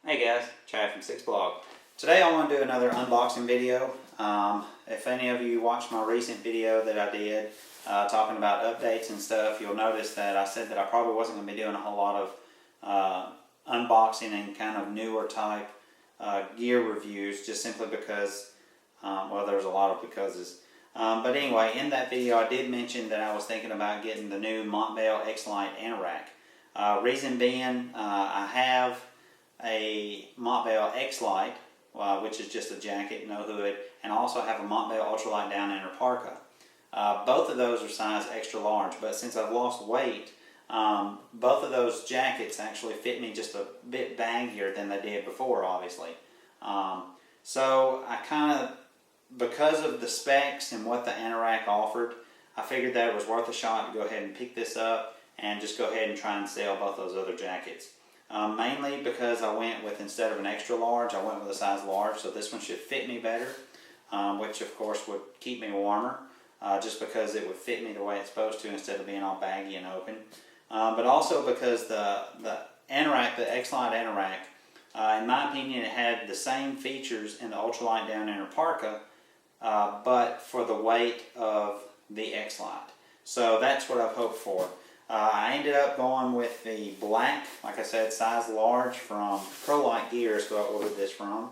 Hey guys, Chad from 6Blog. Today I want to do another unboxing video. If any of you watched my recent video that I did talking about updates and stuff, you'll notice that I said that I probably wasn't going to be doing a whole lot of unboxing and kind of newer type gear reviews, just simply because, well, there's a lot of becauses. But anyway, in that video I did mention that I was thinking about getting the new Montbell Ex Light Anorak. Reason being, I have a Montbell Ex Light, which is just a jacket, no hood, and I also have a Montbell Ultralight Down Under Parka. Both of those are size extra large, but since I've lost weight, both of those jackets actually fit me just a bit baggier than they did before, obviously. So I kind of, because of the specs and what the Anorak offered, I figured that it was worth a shot to go ahead and pick this up and just go ahead and try and sell both those other jackets. Mainly because I went with, instead of an extra large, I went with a size large, so this one should fit me better, which of course would keep me warmer, just because it would fit me the way it's supposed to instead of being all baggy and open. But also because the Anorak, the Ex Light Anorak, in my opinion, it had the same features in the Ultralight Down Under Parka, but for the weight of the Ex Light. So that's what I've hoped for. I ended up going with the black, like I said, size large from ProLite Gears, who I ordered this from.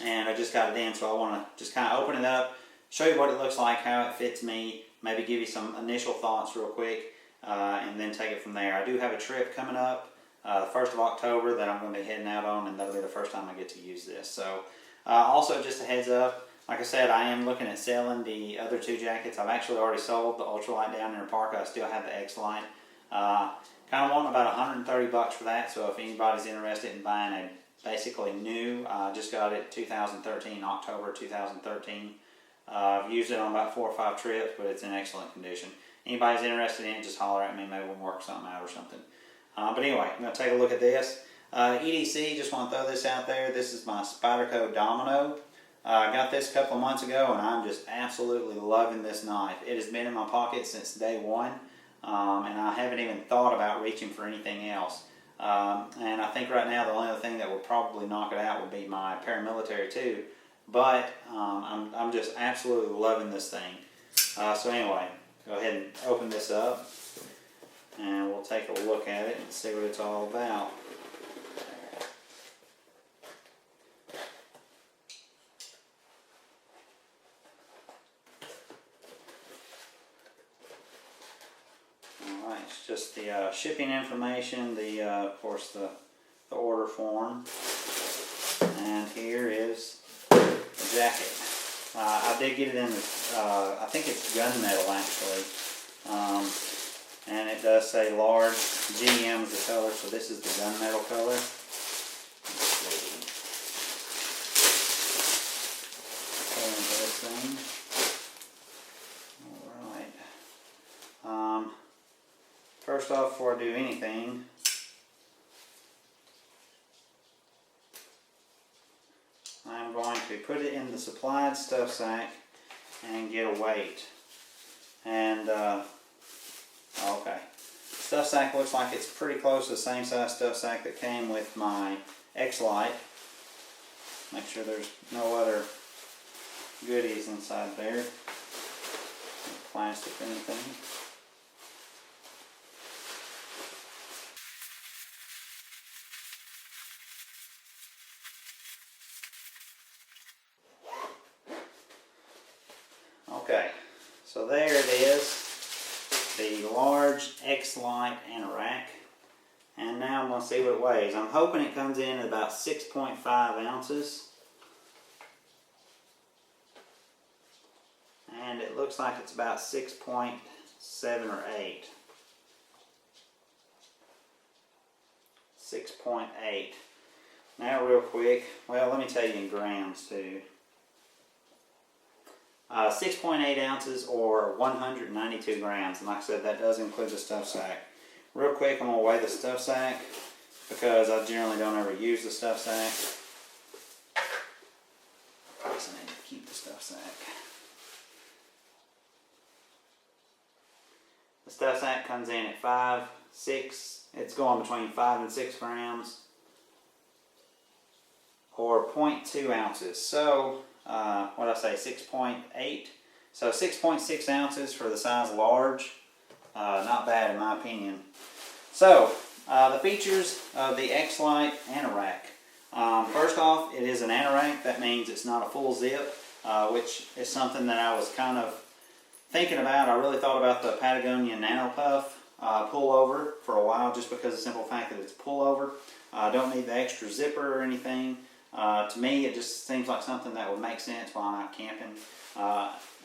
And I just got it in, so I want to just kind of open it up, show you what it looks like, how it fits me, maybe give you some initial thoughts real quick, and then take it from there. I do have a trip coming up, the 1st of October, that I'm going to be heading out on, and that'll be the first time I get to use this. So, also just a heads up, like I said, I am looking at selling the other two jackets. I've actually already sold the Ultralight Down Under Parka. I still have the Ex Light. Kind of wanting about $130 for that, so if anybody's interested in buying a basically new, just got it 2013, October 2013. I've used it on about 4 or 5 trips, but it's in excellent condition. Anybody's interested in it, just holler at me. Maybe we'll work something out or something. But anyway, I'm going to take a look at this. EDC, just want to throw this out there. This is my Spyderco Domino. I got this a couple of months ago, and I'm just absolutely loving this knife. It has been in my pocket since day one, and I haven't even thought about reaching for anything else. And I think right now the only other thing that would probably knock it out would be my paramilitary too. But I'm just absolutely loving this thing. So anyway, go ahead and open this up, and we'll take a look at it and see what it's all about. It's just the shipping information, of course the order form, and here is the jacket. I did get it in, I think it's gunmetal actually, and it does say large. GM is the color, so this is the gunmetal color. Let's see. Into this thing. Alright. First off, before I do anything, I'm going to put it in the supplied stuff sack and get a weight. And, okay. Stuff sack looks like it's pretty close to the same size stuff sack that came with my Ex Light. Make sure there's no other goodies inside there. No plastic or anything. Okay, so there it is, the large Ex Light Anorak, and now I'm going to see what it weighs. I'm hoping it comes in at about 6.5 ounces, and it looks like it's about 6.7 or 8. 6.8. Now real quick, well, let me tell you in grams too. 6.8 ounces or 192 grams, and like I said, that does include the stuff sack. Real quick, I'm going to weigh the stuff sack because I generally don't ever use the stuff sack. I guess I need to keep the stuff sack. The stuff sack comes in at 5, 6, it's going between 5 and 6 grams. or 0.2 ounces. So, what did I say, 6.8? So 6.6 ounces for the size large. Not bad in my opinion. So, the features of the Ex Light Anorak. First off, it is an anorak. That means it's not a full zip, which is something that I was kind of thinking about. I really thought about the Patagonia Nano Puff pullover for a while, just because of the simple fact that it's pullover. I don't need the extra zipper or anything. To me, it just seems like something that would make sense while I'm out camping.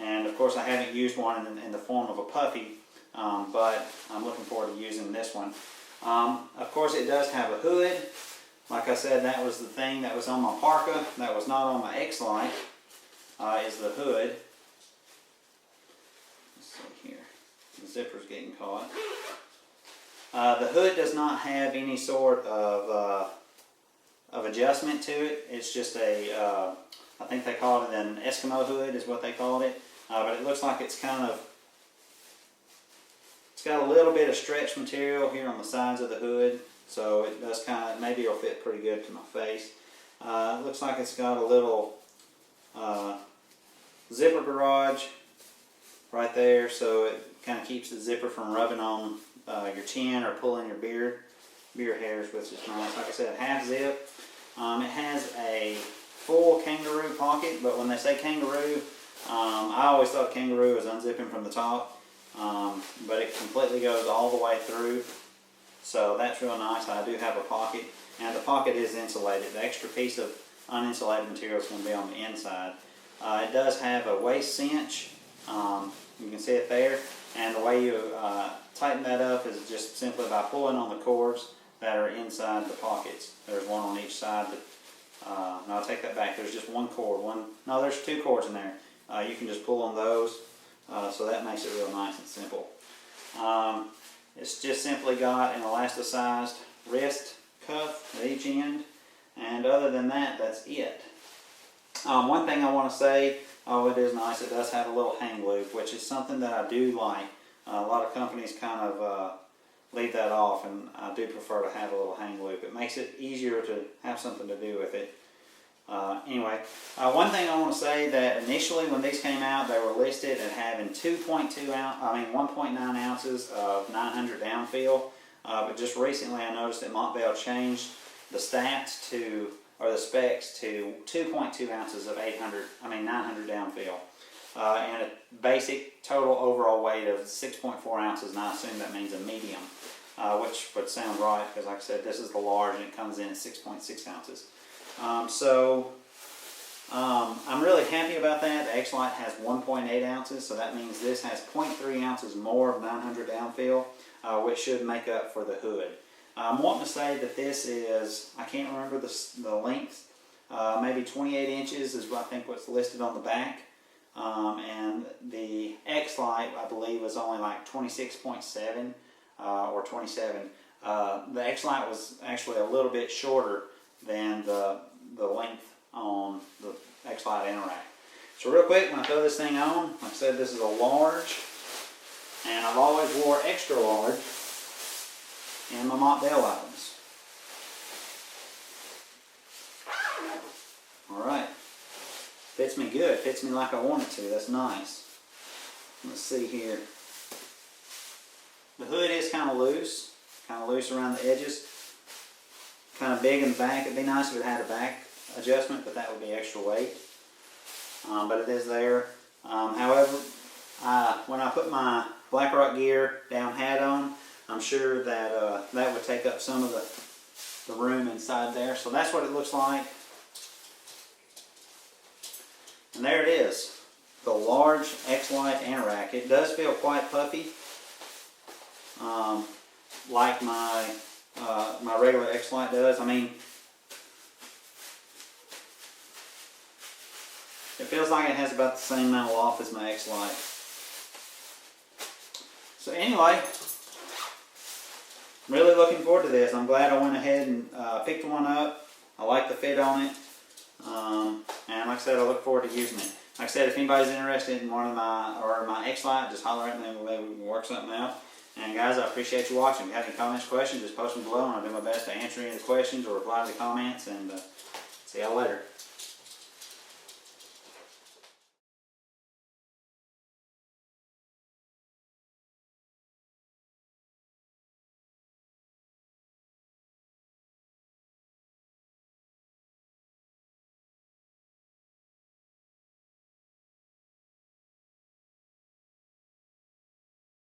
And of course, I haven't used one in the form of a puffy, but I'm looking forward to using this one. Of course, it does have a hood. Like I said, that was the thing that was on my parka. That was not on my Ex Light, is the hood. Let's see here. The zipper's getting caught. The hood does not have any sort of adjustment to it. It's just a, I think they called it an Eskimo hood is what they called it. But it looks like it's kind of, it's got a little bit of stretch material here on the sides of the hood. So it does kind of, maybe it'll fit pretty good to my face. It looks like it's got a little zipper garage right there, so it kind of keeps the zipper from rubbing on your chin or pulling your beard hairs, which is nice. Like I said, half zip. It has a full Kangaroo Pocket, but when they say Kangaroo, I always thought Kangaroo was unzipping from the top, but it completely goes all the way through. So that's real nice. I do have a pocket, and the pocket is insulated. The extra piece of uninsulated material is going to be on the inside. It does have a waist cinch. You can see it there, and the way you tighten that up is just simply by pulling on the cords that are inside the pockets. There's one on each side. No, I'll take that back. There's just one cord. No, there's two cords in there. You can just pull on those, so that makes it real nice and simple. It's just simply got an elasticized wrist cuff at each end, and other than that, that's it. One thing I want to say, it is nice, it does have a little hang loop, which is something that I do like. A lot of companies kind of leave that off, and I do prefer to have a little hang loop. It makes it easier to have something to do with it. Anyway, one thing I want to say, that initially when these came out, they were listed at having 1.9 ounces of 900 downfill. But just recently I noticed that Montbell changed the stats to, or the specs to 2.2 ounces of 900 downfill. And a basic total overall weight of 6.4 ounces, and I assume that means a medium, which would sound right, because like I said, this is the large and it comes in at 6.6 ounces. I'm really happy about that. The Ex Light has 1.8 ounces, so that means this has 0.3 ounces more of 900 downfill, which should make up for the hood. I'm wanting to say that this is, I can't remember the length, maybe 28 inches is I think what's listed on the back. And the Ex Light, I believe, was only like 26.7 or 27. The Ex Light was actually a little bit shorter than the length on the Ex Light Anorak. So real quick, when I throw this thing on, like I said, this is a large, and I've always wore extra large in my Montbell items. Alright, fits me good, fits me like I want it to, that's nice. Let's see here. The hood is kind of loose around the edges. Kind of big in the back. It'd be nice if it had a back adjustment, but that would be extra weight. But it is there. However, when I put my Black Rock Gear down hat on, I'm sure that that would take up some of the room inside there. So that's what it looks like. And there it is, the large Ex Light Anorak. It does feel quite puffy, like my regular Ex Light does. I mean, it feels like it has about the same amount of loft as my Ex Light. So anyway, I'm really looking forward to this. I'm glad I went ahead and picked one up. I like the fit on it. And like I said, I look forward to using it. Like I said, if anybody's interested in one of my Ex Light, just holler at me and maybe we can work something out. And guys, I appreciate you watching. If you have any comments, questions, just post them below, and I'll do my best to answer any of the questions or reply to the comments. And that's See y'all later.